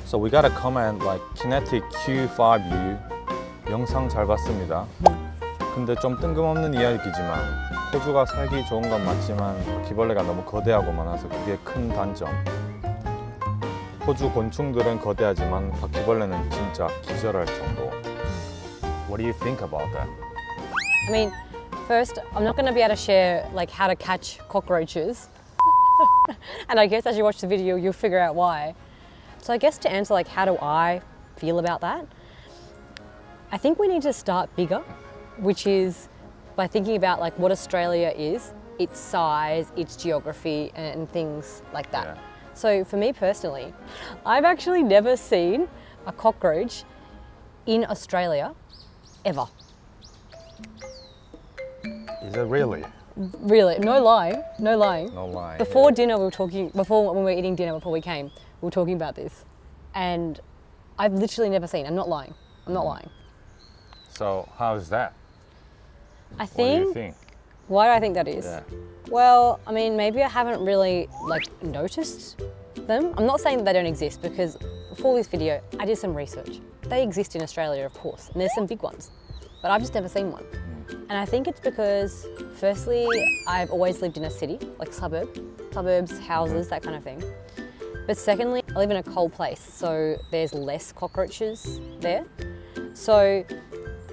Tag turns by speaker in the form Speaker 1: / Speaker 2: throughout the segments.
Speaker 1: So we got a comment like kinetic Q5U 영상 잘 봤습니다. 근데 좀 뜬금없는 이야기지만 호주가 살기 좋은 건 맞지만 바퀴벌레가 너무 거대하고 많아서 그게 큰 단점. 호주 곤충들은 거대하지만 바퀴벌레는 진짜 기절할 정도. What do you think about that?
Speaker 2: I mean, first, I'm not going to be able to share like how to catch cockroaches. And I guess as you watch the video, you'll figure out why. So I guess to answer like how do I feel about that, I think we need to start bigger, which is by thinking about like what Australia is, its size, its geography and things like that.
Speaker 1: Yeah.
Speaker 2: So for me personally, I've actually never seen a cockroach in Australia ever.
Speaker 1: Is it really?
Speaker 2: Really, no lying, no lying.
Speaker 1: No lie.
Speaker 2: Before dinner, we were talking, when we were eating dinner, before we came, we were talking about this. And I've literally never seen, I'm not lying, I'm not lying.
Speaker 1: So how is that?
Speaker 2: I
Speaker 1: What do you
Speaker 2: think,
Speaker 1: think?
Speaker 2: why do I think that is?
Speaker 1: Yeah.
Speaker 2: Well, I mean, maybe I haven't really like noticed them. I'm not saying that they don't exist because before this video, I did some research. They exist in Australia, of course, and there's some big ones, but I've just never seen one. And I think it's because, firstly, I've always lived in a city, like suburbs, houses, that kind of thing. But secondly, I live in a cold place, so there's less cockroaches there. So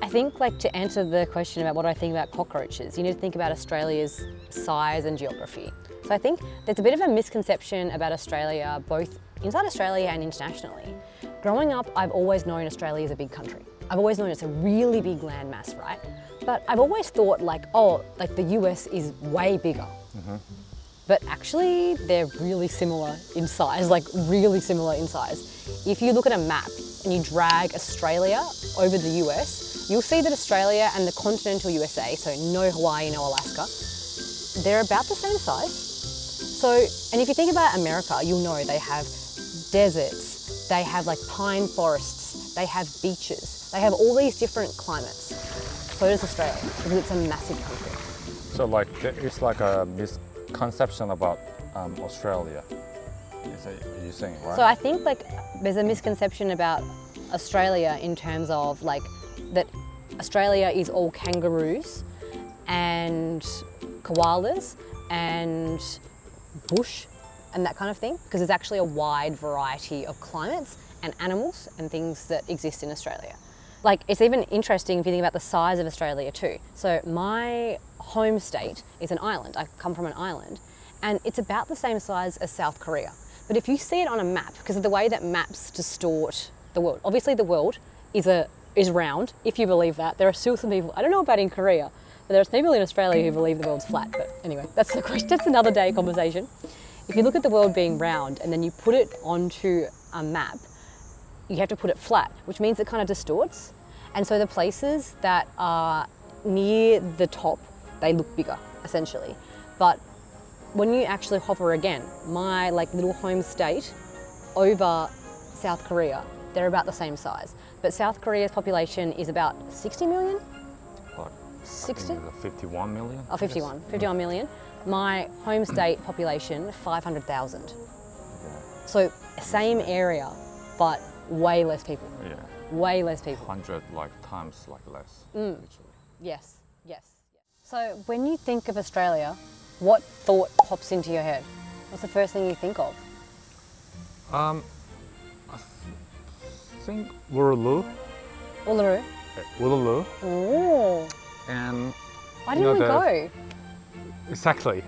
Speaker 2: I think like to answer the question about what I think about cockroaches, you need to think about Australia's size and geography. So I think there's a bit of a misconception about Australia, both inside Australia and internationally. Growing up, I've always known Australia is a big country. I've always known it's a really big landmass, right? But I've always thought like, oh, like the US is way bigger. But actually, they're really similar in size, like really similar in size. If you look at a map and you drag Australia over the US, you'll see that Australia and the continental USA, so no Hawaii, no Alaska, they're about the same size. So, and if you think about America, you'll know they have deserts, they have like pine forests, they have beaches, they have all these different climates. So does Australia, because it's a massive country.
Speaker 1: So like it's like a misconception about Australia. You're saying, right?
Speaker 2: So I think like there's a misconception about Australia in terms of like that Australia is all kangaroos and koalas and bush and that kind of thing, because there's actually a wide variety of climates and animals and things that exist in Australia. Like it's even interesting if you think about the size of Australia too. So my home state is an island. I come from an island and it's about the same size as South Korea. But if you see it on a map, because of the way that maps distort the world, obviously the world is round, if you believe that. There are still some people, I don't know about in Korea, but there are people in Australia who believe the world's flat. But anyway, that's the question, that's another day conversation. If you look at the world being round and then you put it onto a map, you have to put it flat, which means it kind of distorts. And so the places that are near the top, they look bigger, essentially. But when you actually hover again, my like little home state over South Korea, they're about the same size. But South Korea's population is about 60 million?
Speaker 1: Like,
Speaker 2: 60?
Speaker 1: 51 million?
Speaker 2: Oh, 51 million. My home state population, 500,000.
Speaker 1: Yeah.
Speaker 2: So same area, but way less people.
Speaker 1: Yeah.
Speaker 2: Way less people.
Speaker 1: 100 like times like less. Literally.
Speaker 2: Yes, yes. So when you think of Australia, what thought pops into your head? What's the first thing you think of?
Speaker 1: I think Uluru.
Speaker 2: Uluru.
Speaker 1: Uluru.
Speaker 2: Ooh.
Speaker 1: And
Speaker 2: Why didn't we go?
Speaker 1: exactly.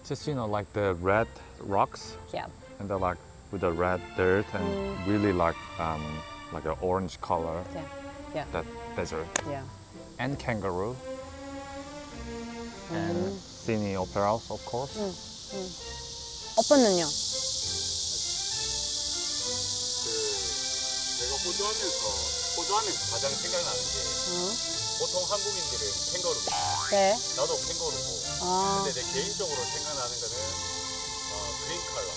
Speaker 1: Just like the red rocks
Speaker 2: Yeah.
Speaker 1: and they're like with the red dirt and really like an orange color.
Speaker 2: Yeah. Yeah.
Speaker 1: That desert.
Speaker 2: Yeah.
Speaker 1: And kangaroo. And Sydney Opera House, of course.
Speaker 2: 오빠는요?
Speaker 3: 내가 호주 하면서 가장 생각나는 게 보통 한국인들은 캥거루겠지.
Speaker 2: 네.
Speaker 3: 나도 캥거루고.
Speaker 2: 아.
Speaker 3: 근데 내 개인적으로 생각나는 거는 그린 컬러,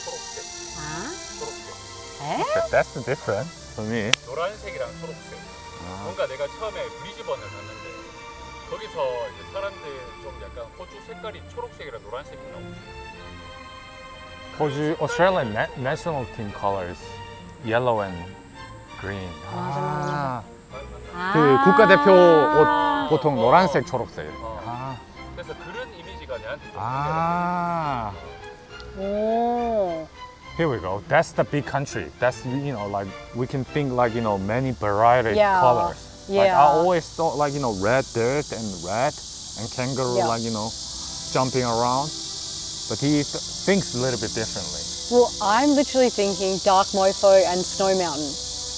Speaker 3: 초록색,
Speaker 2: 아?
Speaker 3: 초록색.
Speaker 2: 에?
Speaker 1: That's different for me.
Speaker 3: 노란색이랑 초록색. 뭔가 내가 처음에 브리즈번을 갔는데 거기서 이제 사람들 좀 약간 호주 색깔이 초록색이랑 노란색이 나오지.
Speaker 1: Hoju Australian national team colors yellow and green.
Speaker 2: 맞아.
Speaker 1: 그 국가대표 옷 보통 노란색, 초록색.
Speaker 3: 그래서 그런 이미지가 내한테 좀
Speaker 2: 오.
Speaker 1: Here we go. That's the big country. That's like we can think like many variety
Speaker 2: Yeah.
Speaker 1: colors. Like I
Speaker 2: Yeah.
Speaker 1: always thought like red dirt and red and kangaroo
Speaker 2: Yeah.
Speaker 1: like jumping around, but he thinks a little bit differently.
Speaker 2: Well, I'm literally thinking dark mofo and snow mountain.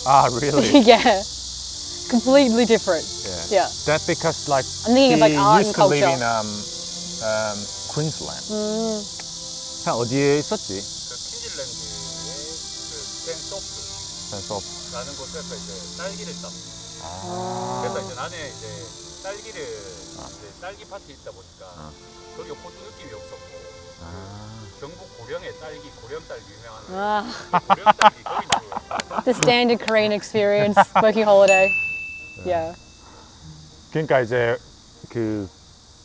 Speaker 1: Ah, really?
Speaker 2: Yeah. Completely different. Yeah.
Speaker 1: That's because like
Speaker 2: I'm thinking of, like,
Speaker 1: he
Speaker 2: art
Speaker 1: used
Speaker 2: and
Speaker 1: to live
Speaker 2: culture.
Speaker 1: in Queensland. 형 어디에 있었지?
Speaker 3: 그 퀸즐랜드의 그 스탠소프라는
Speaker 1: 그래서
Speaker 3: 곳에서 이제 딸기를 땄.
Speaker 1: 아.
Speaker 3: 그래서 이제 나는 이제 딸기를 이제 딸기 밭에 있다 보니까 거기 호주 느낌이 없었고 경북 고령의 딸기 고령 딸기 유명한 고령 딸기 거기 있는
Speaker 2: The standard Korean experience, working holiday. Yeah.
Speaker 1: 그러니까 이제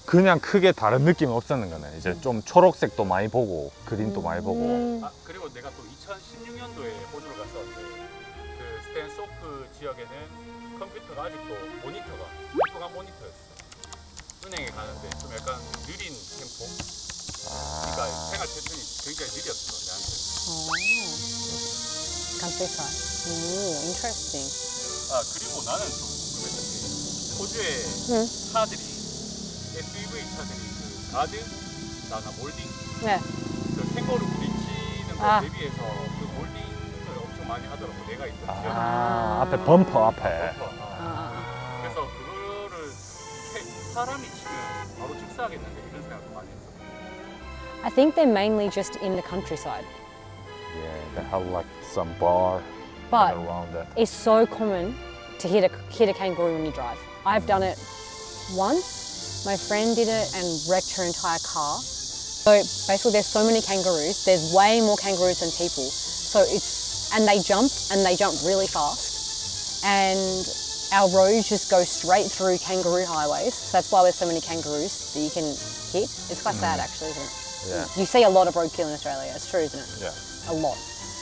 Speaker 1: 그냥 크게 다른 느낌은 없었는 거네. 이제 좀 초록색도 많이 보고 그린도 많이 보고.
Speaker 3: 아 그리고 내가 또 2016년도에 호주를 갔었는데 그 스탠소프 지역에는 컴퓨터가 아직도 모니터가 뚱뚱한 모니터였어. 은행에 가는데 좀 약간 느린 템포. 그러니까 생활 패턴이 굉장히 느렸어 나한테.
Speaker 2: Countryside. Interesting.
Speaker 3: 아 그리고 나는 좀 궁금했던 게 호주의 차들이 SUV 차들이 그 가드나 몰딩
Speaker 2: 네.
Speaker 3: 그 캥거루 부딪히는 거 대비해서 그 몰딩을 엄청 많이 하더라고 내가 있던 지역.
Speaker 1: 앞에 범퍼 앞에.
Speaker 3: 그래서 그거를 사람이 치면 바로 축사하겠는데 이런 생각도 많이 했어.
Speaker 2: I think they're mainly just in the countryside.
Speaker 1: Yeah, they have like some bar
Speaker 2: But
Speaker 1: around it.
Speaker 2: it's so common to hit a kangaroo when you drive. I've done it once. My friend did it and wrecked her entire car. So basically there's so many kangaroos. There's way more kangaroos than people. So and they jump really fast. And our roads just go straight through kangaroo highways. So that's why there's so many kangaroos that you can hit. It's quite sad actually, isn't it?
Speaker 1: Yeah.
Speaker 2: You see a lot of roadkill in Australia. It's true, isn't it?
Speaker 1: Yeah.
Speaker 2: A lot.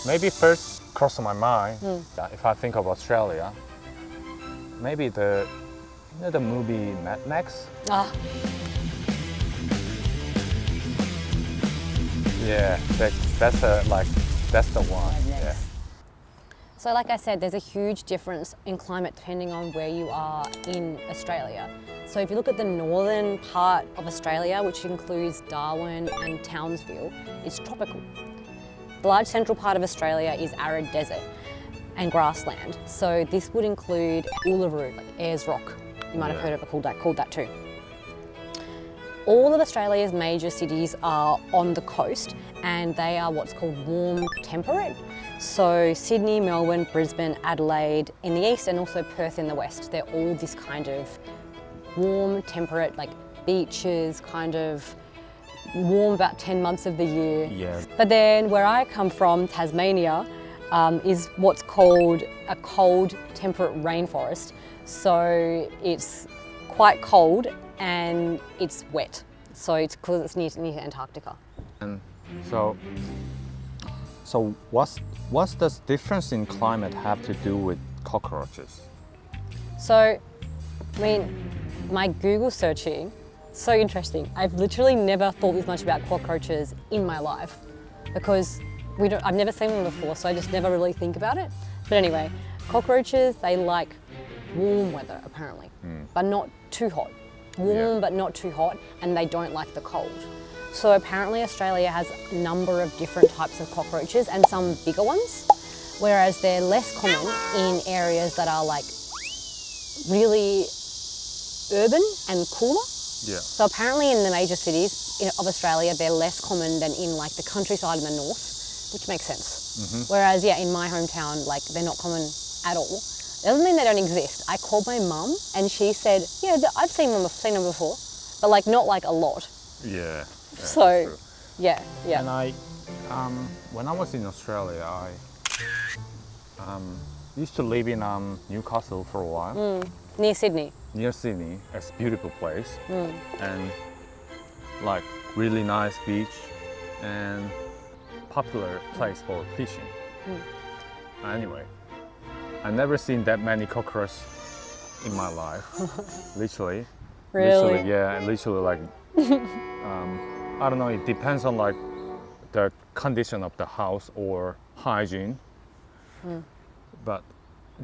Speaker 1: Maybe first crossed my mind, if I think of Australia, maybe the movie Mad Max?
Speaker 2: Ah,
Speaker 1: Yeah, that's the one. Yeah.
Speaker 2: so like I said, there's a huge difference in climate depending on where you are in Australia. So if you look at the northern part of Australia, which includes Darwin and Townsville, it's tropical. The large central part of Australia is arid desert and grassland. So this would include Uluru, like Ayers Rock. You might have heard of it called that too. All of Australia's major cities are on the coast and they are what's called warm temperate. So Sydney, Melbourne, Brisbane, Adelaide in the east and also Perth in the west. They're all this kind of warm temperate, like beaches, kind of warm about 10 months of the year.
Speaker 1: Yeah.
Speaker 2: But then where I come from, Tasmania, is what's called a cold temperate rainforest. So it's quite cold and it's wet. So it's because it's near Antarctica.
Speaker 1: And so what's the difference in climate have to do with cockroaches?
Speaker 2: So, I mean, my Google searching, so interesting. I've literally never thought this much about cockroaches in my life because I've never seen them before, so I just never really think about it. But anyway, cockroaches, they like warm weather apparently, but not too hot. Warm but not too hot, and they don't like the cold. So apparently Australia has a number of different types of cockroaches and some bigger ones, whereas they're less common in areas that are like really urban and cooler.
Speaker 1: Yeah.
Speaker 2: So apparently in the major cities of Australia, they're less common than in like the countryside in the north, which makes sense. Whereas in my hometown, like they're not common at all. It doesn't mean they don't exist. I called my mum and she said, yeah, I've seen them before, but like not like a lot.
Speaker 1: Yeah.
Speaker 2: So, yeah.
Speaker 1: And I, when I was in Australia, I used to live in Newcastle for a while,
Speaker 2: Near Sydney.
Speaker 1: near Sydney. It's a beautiful place, and like really nice beach, and popular place for fishing. Anyway, I never seen that many cockroaches in my life. Literally.
Speaker 2: Really?
Speaker 1: Literally, yeah. Literally, like, I don't know. It depends on like the condition of the house or hygiene. But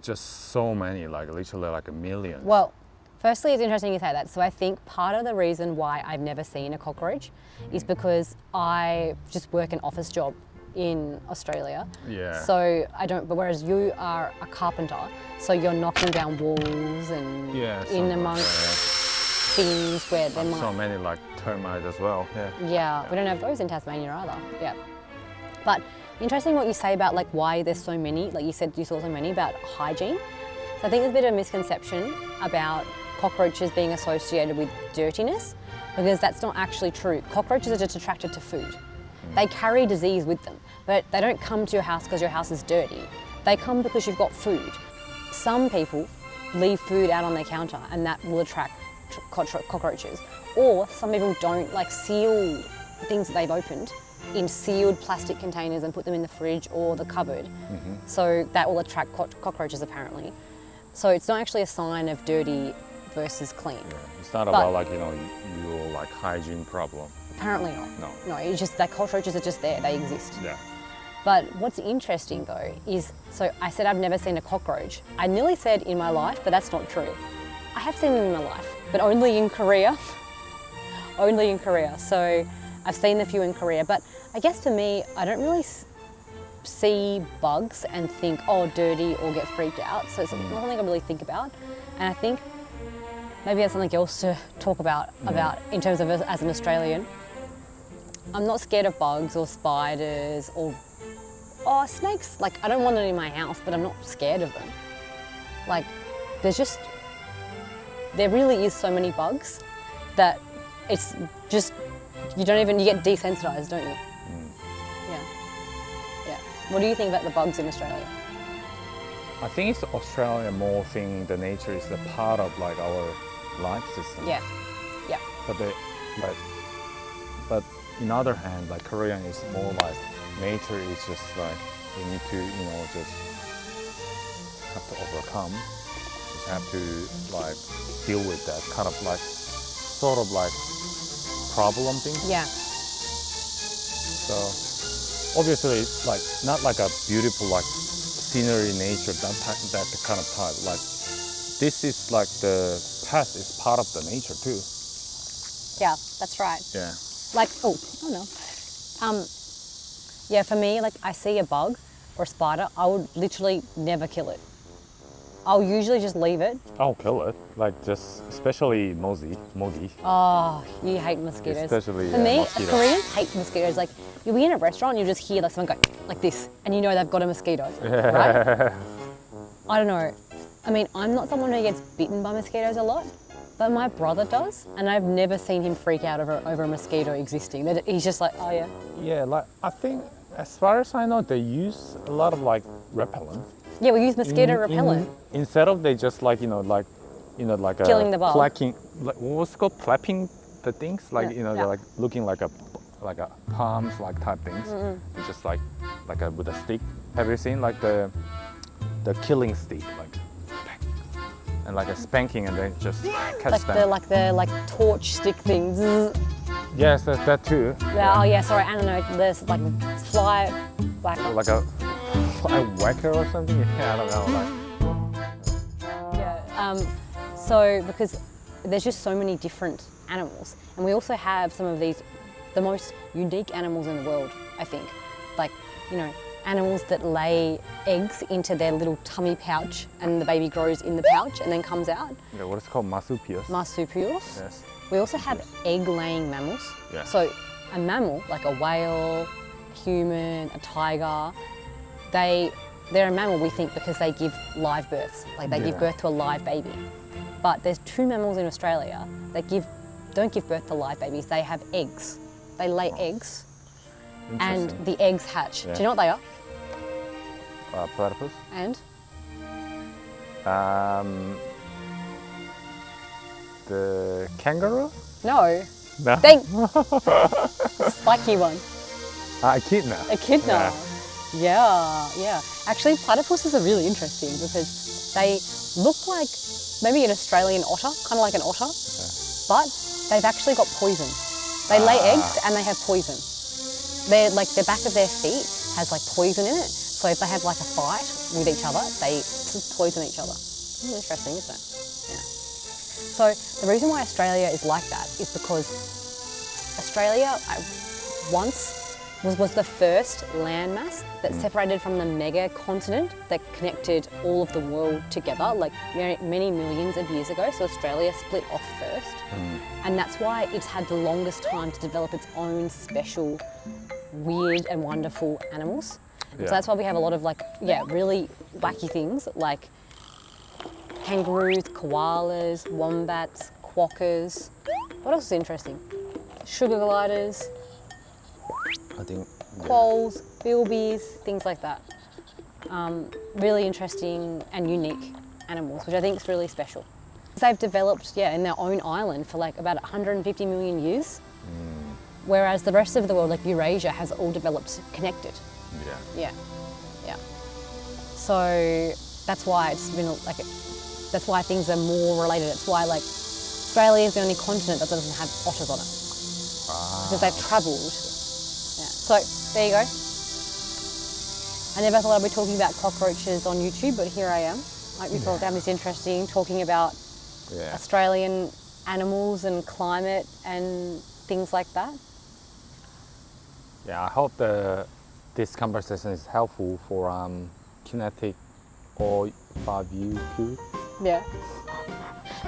Speaker 1: just so many, like literally like a million.
Speaker 2: Well, firstly, it's interesting you say that. So I think part of the reason why I've never seen a cockroach is because I just work an office job in Australia.
Speaker 1: Yeah.
Speaker 2: So I don't, but whereas you are a carpenter, so you're knocking down walls and
Speaker 1: Yeah,
Speaker 2: in
Speaker 1: something like
Speaker 2: amongst things where there might.
Speaker 1: So many like termites as well. Yeah.
Speaker 2: Yeah, we don't have those in Tasmania either. Yeah. But interesting what you say about like why there's so many, like you said you saw so many, about hygiene. So I think there's a bit of a misconception about cockroaches being associated with dirtiness, because that's not actually true. Cockroaches are just attracted to food. They carry disease with them, but they don't come to your house because your house is dirty. They come because you've got food. Some people leave food out on their counter and that will attract cockroaches. Or some people don't like seal things that they've opened in sealed plastic containers and put them in the fridge or the cupboard. So that will attract cockroaches apparently. So it's not actually a sign of dirty versus clean.
Speaker 1: Yeah. It's not about like, you know, your like hygiene problem.
Speaker 2: Apparently not.
Speaker 1: No.
Speaker 2: It's just that cockroaches are just there, they exist.
Speaker 1: Yeah.
Speaker 2: But what's interesting though is, so I said I've never seen a cockroach. I nearly said in my life, but that's not true. I have seen them in my life, but only in Korea. Only in Korea. So I've seen a few in Korea, but I guess for me, I don't really see bugs and think, oh, dirty, or get freaked out. So it's not something I really think about. And I think maybe that's something else to talk about in terms of as an Australian. I'm not scared of bugs or spiders or snakes. Like, I don't want it in my house, but I'm not scared of them. Like, there really is so many bugs that it's just, you get desensitized, don't you? Yeah. What do you think about the bugs in Australia?
Speaker 1: I think it's Australia more thing, the nature is a part of like our life system.
Speaker 2: Yeah.
Speaker 1: But in other hand, like Korean is more like nature is just like you need to, you know, just have to overcome. Just have to like deal with that kind of like sort of like problem thing.
Speaker 2: Yeah.
Speaker 1: So obviously like not like a beautiful like scenery nature that kind of type. Like this is like the pest is part of the nature too.
Speaker 2: Yeah, that's right.
Speaker 1: Yeah.
Speaker 2: Like, oh no. Yeah, for me, like I see a bug or a spider, I would literally never kill it. I'll usually just leave it.
Speaker 1: I'll kill it. Like just especially mogi.
Speaker 2: Oh, you hate mosquitoes.
Speaker 1: Especially
Speaker 2: for me,
Speaker 1: mosquitoes.
Speaker 2: Koreans hate mosquitoes. Like you'll be in a restaurant, you just hear like someone go like this, and you know they've got a mosquito, right? I don't know. I mean, I'm not someone who gets bitten by mosquitoes a lot, but my brother does, and I've never seen him freak out over a mosquito existing. That he's just like, oh yeah.
Speaker 1: Yeah, like I think as far as I know, they use a lot of like repellent.
Speaker 2: Yeah, we use mosquito repellent.
Speaker 1: Instead of they just like like
Speaker 2: killing the bug.
Speaker 1: Clacking, like what was it called, clapping the things, like
Speaker 2: Yeah.
Speaker 1: they're like looking like a palms like type things, just like with a stick. Have you seen like the killing stick, like bang, and like a spanking, and then just catch them.
Speaker 2: Like the torch stick things.
Speaker 1: Yes, that too.
Speaker 2: Yeah. Oh yeah, sorry, I don't know. There's like fly whacker.
Speaker 1: Like a fly whacker or something. Yeah, I don't know.
Speaker 2: Yeah. So because there's just so many different animals, and we also have some of the most unique animals in the world, I think. Like, you know, animals that lay eggs into their little tummy pouch, and the baby grows in the pouch and then comes out.
Speaker 1: Yeah, what is it called, marsupials?
Speaker 2: Marsupials.
Speaker 1: Yes.
Speaker 2: We also have egg-laying mammals.
Speaker 1: Yeah.
Speaker 2: So a mammal, like a whale, a human, a tiger, they're a mammal, we think, because they give live births. Like they give birth to a live baby. But there's two mammals in Australia that don't give birth to live babies. They have eggs. They lay eggs, and the eggs hatch.
Speaker 1: Yeah.
Speaker 2: Do you know what they are?
Speaker 1: Platypus.
Speaker 2: And?
Speaker 1: The kangaroo?
Speaker 2: No.
Speaker 1: No.
Speaker 2: The spiky one.
Speaker 1: Echidna.
Speaker 2: Echidna.
Speaker 1: Yeah.
Speaker 2: Yeah. Actually, platypuses are really interesting because they look like maybe an Australian otter, kind of like an otter, but they've actually got poison. They lay eggs and they have poison. They're like the back of their feet has like poison in it. So if they have like a fight with each other, they poison each other. Interesting, isn't it? Yeah. So the reason why Australia is like that is because Australia once was the first landmass that separated from the mega continent that connected all of the world together, like many millions of years ago. So Australia split off first, and that's why it's had the longest time to develop its own special, weird and wonderful animals.
Speaker 1: Yeah.
Speaker 2: So that's why we have a lot of really wacky things like kangaroos, koalas, wombats, quokkas. What else is interesting? Sugar gliders.
Speaker 1: I think
Speaker 2: Quolls, bilbies, things like that. Really interesting and unique animals, which I think is really special. They've developed, in their own island for like about 150 million years, whereas the rest of the world, like Eurasia, has all developed connected.
Speaker 1: yeah.
Speaker 2: Yeah. So that's why it's been like, that's why things are more related. It's why like Australia is the only continent that doesn't have otters on it, because they've travelled. Yeah. So there you go. I never thought I'd be talking about cockroaches on YouTube, but here I am. I hope you found this interesting, talking about Australian animals and climate and things like that.
Speaker 1: Yeah, I hope this conversation is helpful for kinetic or 5UQ.
Speaker 2: Yeah.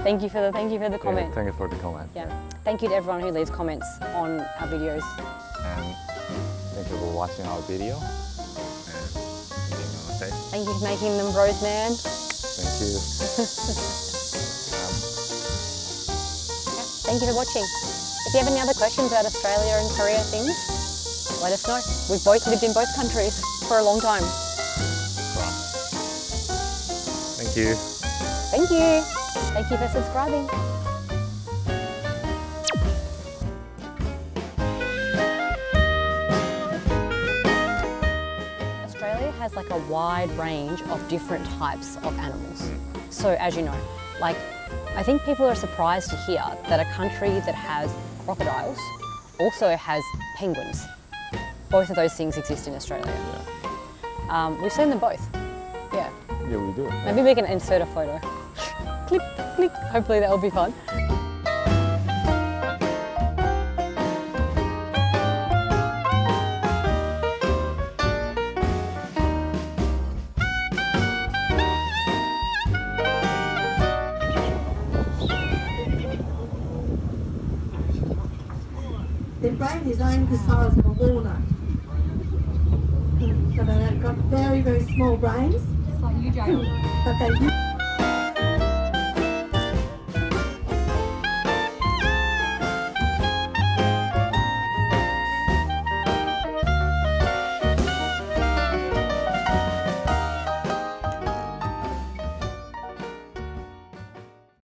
Speaker 2: Thank you for the comment.
Speaker 1: Yeah, thank you for the comment.
Speaker 2: Yeah. Thank you to everyone who leaves comments on our videos.
Speaker 1: And thank you for watching our video. And anything you want to say?
Speaker 2: Thank you for making them, bros, man.
Speaker 1: Thank you.
Speaker 2: Thank you for watching. If you have any other questions about Australia and Korea things, let us know. We've both lived in both countries for a long time.
Speaker 1: Thank you.
Speaker 2: Thank you. Thank you for subscribing. Australia has like a wide range of different types of animals. So as you know, like I think people are surprised to hear that a country that has crocodiles also has penguins. Both of those things exist in Australia. We've seen them both. Yeah.
Speaker 1: Yeah, we do.
Speaker 2: Maybe we can insert a photo. Click, click. Hopefully that will be fun.
Speaker 4: Their brain is only the size of a walnut. So they've got very, very small brains. It's like you, Joe. But they